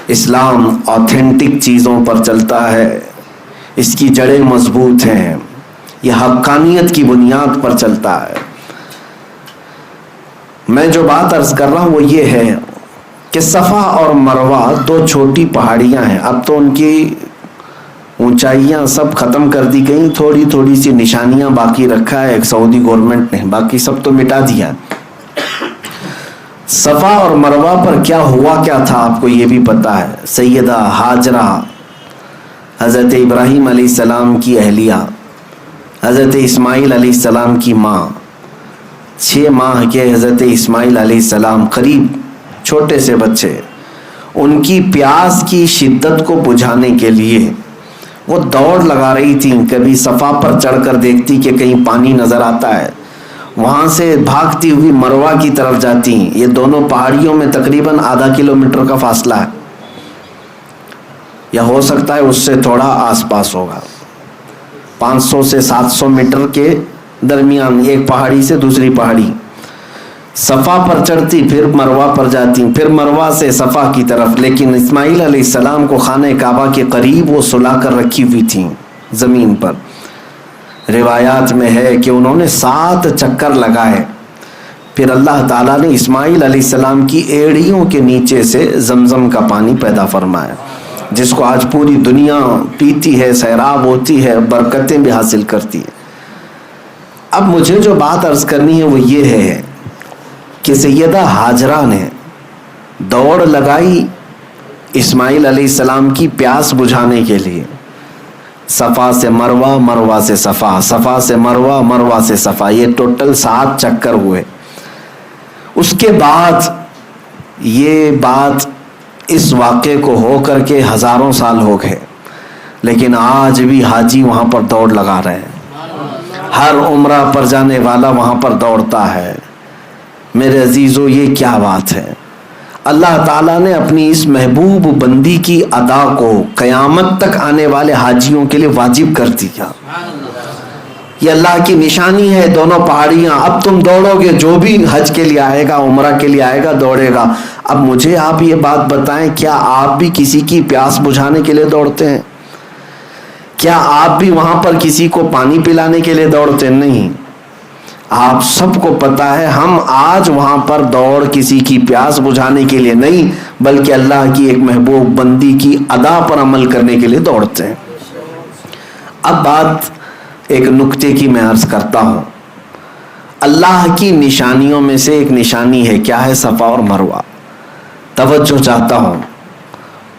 اسلام authentic چیزوں پر چلتا ہے، اس کی جڑیں مضبوط ہیں، یہ حقانیت کی بنیاد پر چلتا ہے۔ میں جو بات عرض کر رہا ہوں وہ یہ ہے کہ صفا اور مروہ دو چھوٹی پہاڑیاں ہیں، اب تو ان کی اونچائیاں سب ختم کر دی گئیں، تھوڑی تھوڑی سی نشانیاں باقی رکھا ہے ایک سعودی گورنمنٹ نے، باقی سب تو مٹا دیا۔ صفا اور مروہ پر کیا ہوا کیا تھا آپ کو یہ بھی پتا ہے۔ سیدہ ہاجرہ حضرت ابراہیم علیہ السلام کی اہلیہ، حضرت اسماعیل علیہ السلام کی ماں، 6 ماہ کے حضرت اسماعیل علیہ السلام، قریب چھوٹے سے بچے، ان کی پیاس کی شدت کو بجھانے کے لیے وہ دوڑ لگا رہی تھیں۔ کبھی صفا پر چڑھ کر دیکھتی کہ کہیں پانی نظر آتا ہے، وہاں سے بھاگتی ہوئی مروہ کی طرف جاتی۔ یہ دونوں پہاڑیوں میں تقریباً آدھا کلومیٹر کا فاصلہ ہے، یا ہو سکتا ہے اس سے تھوڑا آس پاس ہوگا، 500 سے 700 میٹر کے درمیان ایک پہاڑی سے دوسری پہاڑی۔ صفا پر چڑھتی، پھر مروہ پر جاتی، پھر مروہ سے صفا کی طرف۔ لیکن اسماعیل علیہ السلام کو خانہ کعبہ کے قریب وہ سلا کر رکھی ہوئی تھیں زمین پر۔ روایات میں ہے کہ انہوں نے 7 چکر لگائے، پھر اللہ تعالیٰ نے اسماعیل علیہ السلام کی ایڑیوں کے نیچے سے زمزم کا پانی پیدا فرمایا، جس کو آج پوری دنیا پیتی ہے، سیراب ہوتی ہے، برکتیں بھی حاصل کرتی ہے۔ اب مجھے جو بات عرض کرنی ہے وہ یہ ہے کہ سیدہ ہاجرہ نے دوڑ لگائی اسماعیل علیہ السلام کی پیاس بجھانے کے لیے، صفا سے مروہ، مروہ سے صفا، صفا سے مروہ، مروہ سے صفا، یہ ٹوٹل 7 چکر ہوئے۔ اس کے بعد یہ بات اس واقعے کو ہو کر کے ہزاروں سال ہو گئے، لیکن آج بھی حاجی وہاں پر دوڑ لگا رہے ہیں، ہر عمرہ پر جانے والا وہاں پر دوڑتا ہے۔ میرے عزیزو، یہ کیا بات ہے؟ اللہ تعالیٰ نے اپنی اس محبوب بندی کی ادا کو قیامت تک آنے والے حاجیوں کے لیے واجب کر دیا۔ یہ اللہ کی نشانی ہے، دونوں پہاڑیاں۔ اب تم دوڑو گے، جو بھی حج کے لیے آئے گا، عمرہ کے لیے آئے گا، دوڑے گا۔ اب مجھے آپ یہ بات بتائیں، کیا آپ بھی کسی کی پیاس بجھانے کے لیے دوڑتے ہیں؟ کیا آپ بھی وہاں پر کسی کو پانی پلانے کے لیے دوڑتے؟ نہیں۔ آپ سب کو پتا ہے ہم آج وہاں پر دوڑ کسی کی پیاس بجھانے کے لیے نہیں، بلکہ اللہ کی ایک محبوب بندی کی ادا پر عمل کرنے کے لیے دوڑتے ہیں۔ اب بات ایک نکتے کی میں عرض کرتا ہوں۔ اللہ کی نشانیوں میں سے ایک نشانی ہے، کیا ہے؟ صفا اور مروہ۔ توجہ چاہتا ہوں،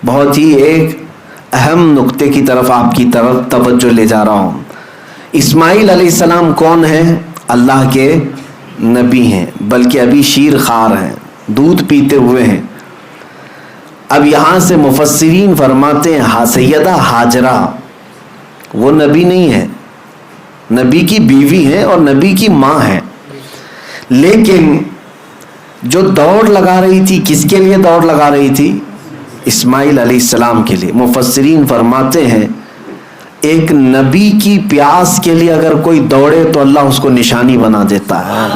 بہت ہی ایک اہم نکتے کی طرف آپ کی طرف توجہ لے جا رہا ہوں۔ اسماعیل علیہ السلام کون ہیں؟ اللہ کے نبی ہیں، بلکہ ابھی شیر خوار ہیں، دودھ پیتے ہوئے ہیں۔ اب یہاں سے مفسرین فرماتے ہیں سیدہ ہاجرہ وہ نبی نہیں ہے، نبی کی بیوی ہیں اور نبی کی ماں ہیں، لیکن جو دوڑ لگا رہی تھی، کس کے لیے دوڑ لگا رہی تھی؟ اسماعیل علیہ السلام کے لیے۔ مفسرین فرماتے ہیں ایک نبی کی پیاس کے لیے اگر کوئی دوڑے تو اللہ اس کو نشانی بنا دیتا ہے۔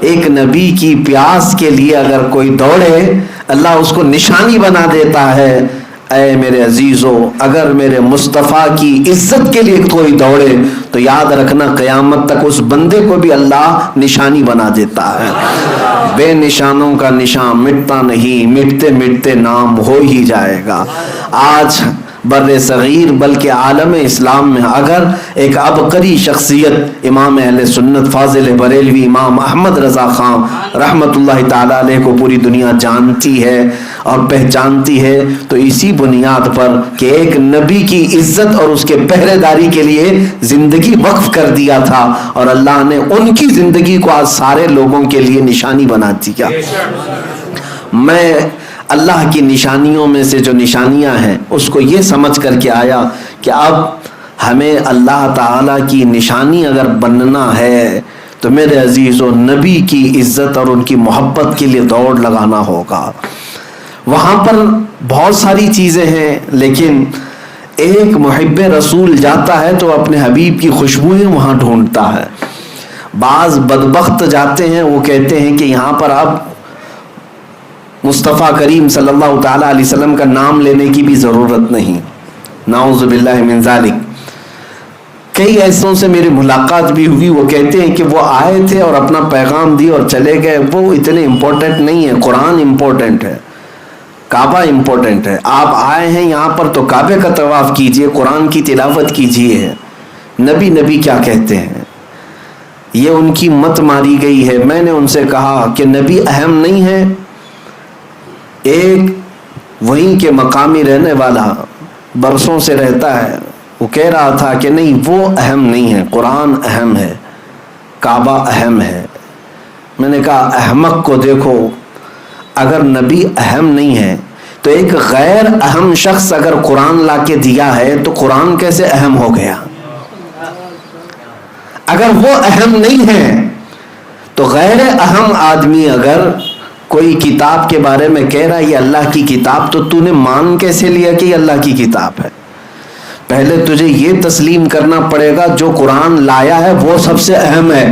ایک نبی کی پیاس کے لیے اگر کوئی دوڑے، اللہ اس کو نشانی بنا دیتا ہے۔ اے میرے عزیزو، اگر میرے مصطفیٰ کی عزت کے لیے کوئی دوڑے تو یاد رکھنا قیامت تک اس بندے کو بھی اللہ نشانی بنا دیتا ہے۔ بے نشانوں کا نشان مٹتا نہیں، مٹتے مٹتے نام ہو ہی جائے گا۔ آج بر صغیر بلکہ عالم اسلام میں اگر ایک عبقری شخصیت امام اہل سنت فاضل بریلوی امام احمد رضا خان رحمت اللہ تعالی علیہ کو پوری دنیا جانتی ہے اور پہچانتی ہے تو اسی بنیاد پر کہ ایک نبی کی عزت اور اس کے پہرے داری کے لیے زندگی وقف کر دیا تھا، اور اللہ نے ان کی زندگی کو آج سارے لوگوں کے لیے نشانی بنا دیا۔ میں اللہ کی نشانیوں میں سے جو نشانیاں ہیں اس کو یہ سمجھ کر کے آیا کہ اب ہمیں اللہ تعالیٰ کی نشانی اگر بننا ہے تو میرے عزیزو نبی کی عزت اور ان کی محبت کے لیے دوڑ لگانا ہوگا۔ وہاں پر بہت ساری چیزیں ہیں، لیکن ایک محب رسول جاتا ہے تو اپنے حبیب کی خوشبوئیں وہاں ڈھونڈتا ہے۔ بعض بدبخت جاتے ہیں، وہ کہتے ہیں کہ یہاں پر اب مصطفیٰ کریم صلی اللہ تعالیٰ علیہ وسلم کا نام لینے کی بھی ضرورت نہیں. نعوذ باللہ من ذالک. کئی ایسوں سے میری ملاقات بھی ہوئی، وہ کہتے ہیں کہ وہ آئے تھے اور اپنا پیغام دی اور چلے گئے، وہ اتنے امپورٹنٹ نہیں ہے. قرآن امپورٹنٹ ہے، کعبہ امپورٹنٹ ہے. آپ آئے ہیں یہاں پر تو کعبے کا طواف کیجئے، قرآن کی تلاوت کیجئے. نبی کیا کہتے ہیں، یہ ان کی مت ماری گئی ہے. میں نے ان سے کہا کہ نبی اہم نہیں ہے. ایک وہیں کے مقامی رہنے والا برسوں سے رہتا ہے، وہ کہہ رہا تھا کہ نہیں، وہ اہم نہیں ہے، قرآن اہم ہے، کعبہ اہم ہے. میں نے کہا احمق کو دیکھو، اگر نبی اہم نہیں ہے تو ایک غیر اہم شخص اگر قرآن لا کے دیا ہے تو قرآن کیسے اہم ہو گیا؟ اگر وہ اہم نہیں ہے تو غیر اہم آدمی اگر کوئی کتاب کے بارے میں کہہ رہا ہے یہ اللہ کی کتاب، تو نے مان کیسے لیا کہ یہ اللہ کی کتاب ہے؟ پہلے تجھے یہ تسلیم کرنا پڑے گا جو قرآن لایا ہے وہ سب سے اہم ہے.